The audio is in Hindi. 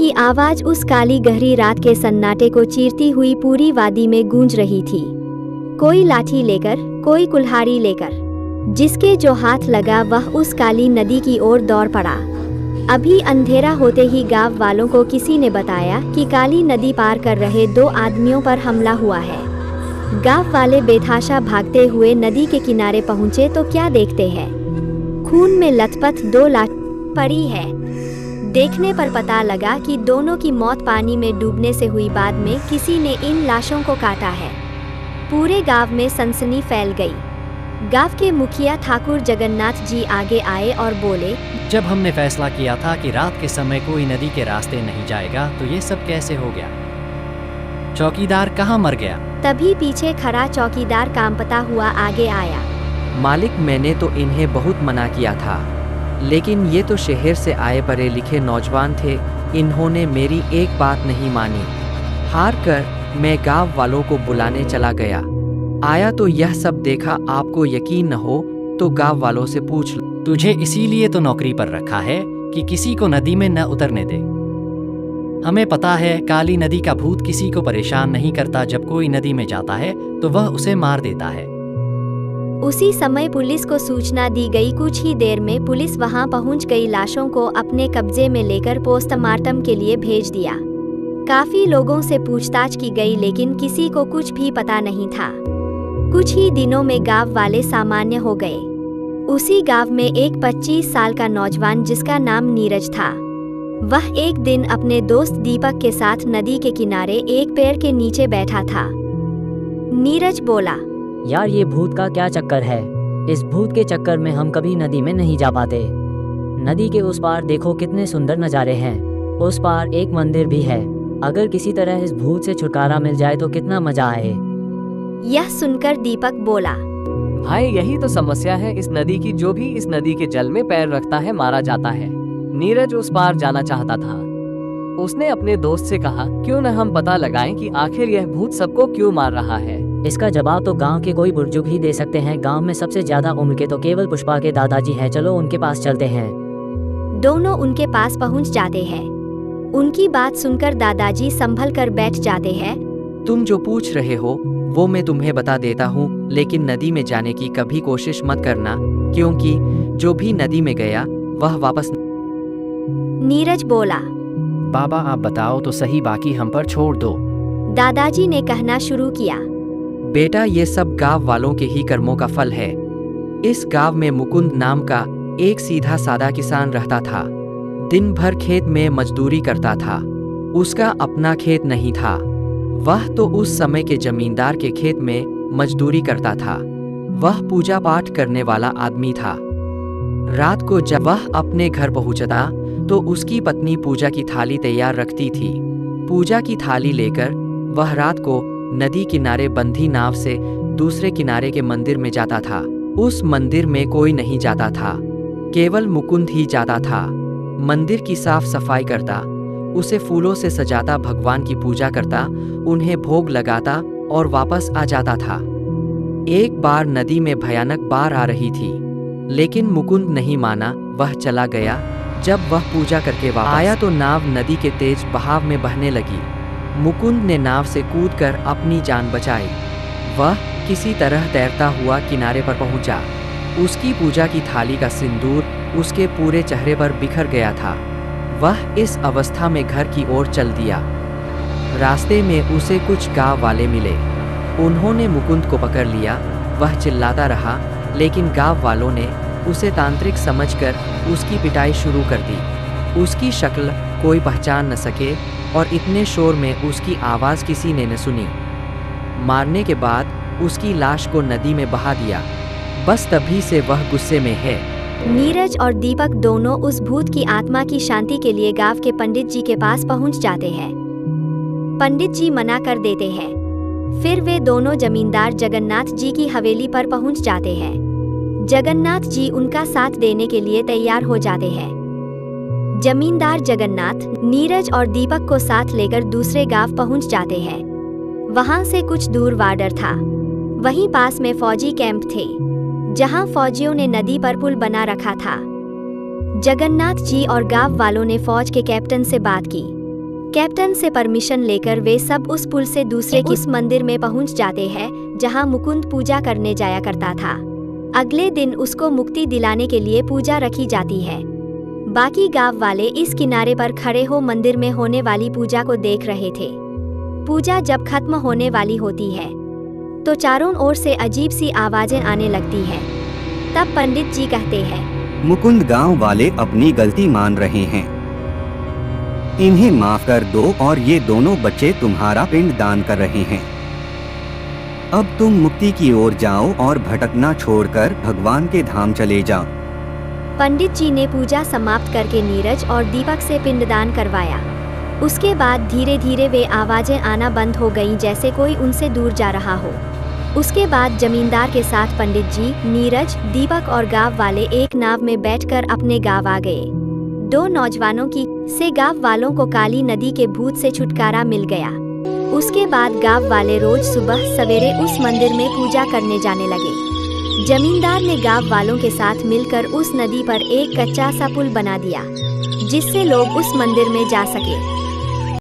की आवाज उस काली गहरी रात के सन्नाटे को चीरती हुई पूरी वादी में गूंज रही थी। कोई लाठी लेकर, कोई कुल्हाड़ी लेकर, जिसके जो हाथ लगा वह उस काली नदी की ओर दौड़ पड़ा। अभी अंधेरा होते ही गांव वालों को किसी ने बताया कि काली नदी पार कर रहे 2 आदमियों पर हमला हुआ है। गांव वाले बेतहाशा भागते हुए नदी के किनारे पहुंचे तो क्या देखते हैं, खून में लथपथ 2 लाश पड़ी है। देखने पर पता लगा कि दोनों की मौत पानी में डूबने से हुई, बाद में किसी ने इन लाशों को काटा है। पूरे गांव में सनसनी फैल गई। गांव के मुखिया ठाकुर जगन्नाथ जी आगे आए और बोले, जब हमने फैसला किया था कि रात के समय कोई नदी के रास्ते नहीं जाएगा तो ये सब कैसे हो गया? चौकीदार कहाँ मर गया? तभी पीछे खड़ा चौकीदार कांपता हुआ आगे आया। मालिक, मैंने तो इन्हें बहुत मना किया था, लेकिन ये तो शहर से आए पढ़े लिखे नौजवान थे। इन्होंने मेरी एक बात नहीं मानी। हार कर मैं गांव वालों को बुलाने चला गया। आया तो यह सब देखा। आपको यकीन न हो तो गांव वालों से पूछ लो। तुझे इसीलिए तो नौकरी पर रखा है कि किसी को नदी में न उतरने दे। हमें पता है काली नदी का भूत किसी को परेशान नहीं करता। जब कोई नदी में जाता है तो वह उसे मार देता है। उसी समय पुलिस को सूचना दी गई। कुछ ही देर में पुलिस वहां पहुंच गई। लाशों को अपने कब्जे में लेकर पोस्टमार्टम के लिए भेज दिया। काफी लोगों से पूछताछ की गई, लेकिन किसी को कुछ भी पता नहीं था। कुछ ही दिनों में गांव वाले सामान्य हो गए। उसी गांव में एक 25 साल का नौजवान जिसका नाम नीरज था, वह एक दिन अपने दोस्त दीपक के साथ नदी के किनारे एक पेड़ के नीचे बैठा था। नीरज बोला, यार ये भूत का क्या चक्कर है? इस भूत के चक्कर में हम कभी नदी में नहीं जा पाते। नदी के उस पार देखो कितने सुंदर नज़ारे हैं। उस पार एक मंदिर भी है। अगर किसी तरह इस भूत से छुटकारा मिल जाए तो कितना मजा आए। यह सुनकर दीपक बोला, भाई यही तो समस्या है इस नदी की। जो भी इस नदी के जल में पैर रखता है मारा जाता है। नीरज उस पार जाना चाहता था। उसने अपने दोस्त से कहा, क्यों न हम पता लगाएं कि आखिर यह भूत सबको क्यों मार रहा है। इसका जवाब तो गांव के कोई बुजुर्ग ही दे सकते हैं। गांव में सबसे ज्यादा उम्र के तो केवल पुष्पा के दादाजी हैं। चलो उनके पास चलते हैं। दोनों उनके पास पहुंच जाते हैं। उनकी बात सुनकर दादाजी संभल कर बैठ जाते हैं। तुम जो पूछ रहे हो वो मैं तुम्हें बता देता हूँ, लेकिन नदी में जाने की कभी कोशिश मत करना, क्योंकि जो भी नदी में गया वह वापस। नीरज बोला, बाबा आप बताओ तो सही, बाकी हम पर छोड़ दो। दादाजी ने कहना शुरू किया, बेटा ये सब गांव वालों के ही कर्मों का फल है। इस गांव में मुकुंद नाम का एक सीधा सादा किसान रहता था। दिन भर खेत में मजदूरी करता था। उसका अपना खेत नहीं था। वह तो उस समय के जमींदार के खेत में मजदूरी करता था। वह पूजा पाठ करने वाला आदमी था। रात को जब वह अपने घर पहुंचता तो उसकी पत्नी पूजा की थाली तैयार रखती थी। पूजा की थाली लेकर वह रात को नदी किनारे बंधी नाव से दूसरे किनारे के मंदिर में जाता था। उस मंदिर में कोई नहीं जाता था, केवल मुकुंद ही जाता था। मंदिर की साफ सफाई करता, उसे फूलों से सजाता, भगवान की पूजा करता, उन्हें भोग लगाता और वापस आ जाता था। एक बार नदी में भयानक बाढ़ आ रही थी, लेकिन मुकुंद नहीं माना। वह चला गया। जब वह पूजा करके वापस आया तो नाव नदी के तेज बहाव में बहने लगी। मुकुंद ने नाव से कूदकर अपनी जान बचाई। वह किसी तरह तैरता हुआ किनारे पर पहुंचा। उसकी पूजा की थाली का सिंदूर उसके पूरे चेहरे पर बिखर गया था। वह इस अवस्था में घर की ओर चल दिया। रास्ते में उसे कुछ गांव वाले मिले। उन्होंने मुकुंद को पकड़ लिया। वह चिल्लाता रहा, लेकिन गांव वालों ने उसे तांत्रिक समझकर उसकी पिटाई शुरू कर दी। उसकी शक्ल कोई पहचान न सके और इतने शोर में उसकी आवाज़ किसी ने न सुनी। मारने के बाद उसकी लाश को नदी में बहा दिया। बस तभी से वह गुस्से में है। नीरज और दीपक दोनों उस भूत की आत्मा की शांति के लिए गांव के पंडित जी के पास पहुंच जाते हैं। पंडित जी मना कर देते हैं। फिर वे दोनों जमींदार जगन्नाथ जी की हवेली पर पहुंच जाते हैं। जगन्नाथ जी उनका साथ देने के लिए तैयार हो जाते हैं। जमींदार जगन्नाथ नीरज और दीपक को साथ लेकर दूसरे गांव पहुंच जाते हैं। वहां से कुछ दूर वार्डर था। वहीं पास में फौजी कैंप थे, जहां फौजियों ने नदी पर पुल बना रखा था। जगन्नाथ जी और गांव वालों ने फौज के कैप्टन से बात की। कैप्टन से परमिशन लेकर वे सब उस पुल से दूसरे उस मंदिर में पहुंच जाते हैं जहां मुकुंद पूजा करने जाया करता था। अगले दिन उसको मुक्ति दिलाने के लिए पूजा रखी जाती है। बाकी गांव वाले इस किनारे पर खड़े हो मंदिर में होने वाली पूजा को देख रहे थे। पूजा जब खत्म होने वाली होती है तो चारों ओर से अजीब सी आवाजें आने लगती हैं। तब पंडित जी कहते हैं, मुकुंद गांव वाले अपनी गलती मान रहे हैं, इन्हें माफ कर दो और ये दोनों बच्चे तुम्हारा पिंड दान कर रहे हैं। अब तुम मुक्ति की ओर जाओ और भटकना छोड़कर भगवान के धाम चले जाओ। पंडित जी ने पूजा समाप्त करके नीरज और दीपक से पिंडदान करवाया। उसके बाद धीरे धीरे वे आवाजें आना बंद हो गईं, जैसे कोई उनसे दूर जा रहा हो। उसके बाद जमींदार के साथ पंडित जी, नीरज, दीपक और गांव वाले एक नाव में बैठकर अपने गांव आ गए। 2 नौजवानों की से गांव वालों को काली नदी के भूत से छुटकारा मिल गया। उसके बाद गांव वाले रोज सुबह सवेरे उस मंदिर में पूजा करने जाने लगे। जमींदार ने गांव वालों के साथ मिलकर उस नदी पर एक कच्चा सा पुल बना दिया, जिससे लोग उस मंदिर में जा सके।